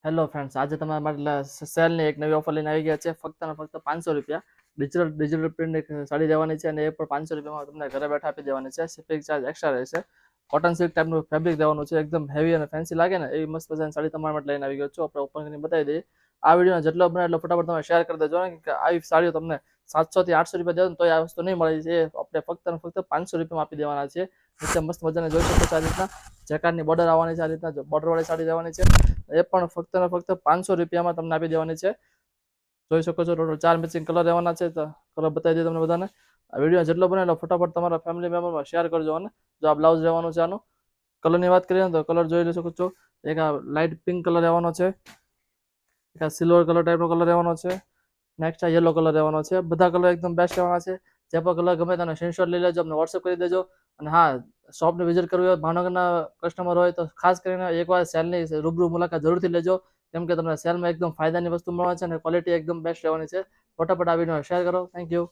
Hello friends, આજે તમારા માટે સેલની એક નવી ઓફર લઈને આવી ગયા છે. ફક્ત ને ફક્ત 500 રૂપિયા ડિજિટલ પ્રિન્ટ એક સાડી દેવાની છે અને એ પણ 500 રૂપિયામાં તમને ઘરે બેઠા આપી દેવાની છે. શિપિંગ ચાર્જ એક્સ્ટ્રા રહેશે. કોટન સિલ્ક ટાઈપનું ફેબ્રિક દેવાનું છે, એકદમ હેવી અને ફેન્સી લાગે ને એવી મસ્ત મજાની સાડી તમારા માટે લઈને આવી ગયો છું. આપણે ઓપન કરીને બતાવી દઈએ. આ વિડીયો જેટલો બને એટલો ફટાફટ તમે શેર કરી દેજો ને, કે આવી સાડીઓ તમને 700 થી 800 રૂપિયા દેવો તો આ વસ્તુ નહીં મળે છે. આપણે ફક્ત ને ફક્ત 500 રૂપિયામાં આપી દેવાના છે. નીચે મસ્ત મજાને જોઈ શકો છો. આ રીતના જેકાર્ડની બોર્ડર આવવાની છે. આ રીતના બોર્ડર વાળી સાડી દેવાની છે. એ પણ ફક્ત ને ફક્ત 500 રૂપિયામાં તમને આપી દેવાની છે. જોઈ શકો છો, ટોટલ 4 મેચિંગ કલર રહેવાના છે. તો કલર બતાવી દઈએ તમને બધાને. આ વિડીયો જેટલો બને એટલો ફટાફટ તમારા ફેમિલી મેમ્બરમાં શેર કરજો. અને જો આ બ્લાઉઝ રહેવાનું છે, આનું કલરની વાત કરીએ તો કલર જોઈ શકો છો. એક આ લાઇટ પિંક કલર રહેવાનો છે, એક આ સિલ્વર કલર ટાઈપનો કલર રહેવાનો છે, નેક્સ્ટ આ યલો કલર રહેવાનો છે. બધા કલર એકદમ બેસ્ટ રહેવાના છે. જે પણ કલર ગમે તેને સ્ક્રીનશોટ લઈ લેજો, અમને વોટ્સઅપ કરી દેજો. અને હા, શોપની વિઝિટ કરવી હોય, ભાવનગરના કસ્ટમર હોય તો ખાસ કરીને એકવાર સેલની રૂબરૂ મુલાકાત જરૂરથી લેજો. કેમ કે તમને સેલમાં એકદમ ફાયદાની વસ્તુ મળવાની છે અને ક્વોલિટી એકદમ બેસ્ટ રહેવાની છે. ફટાફટ આ વિડીયો શેર કરો. Thank you.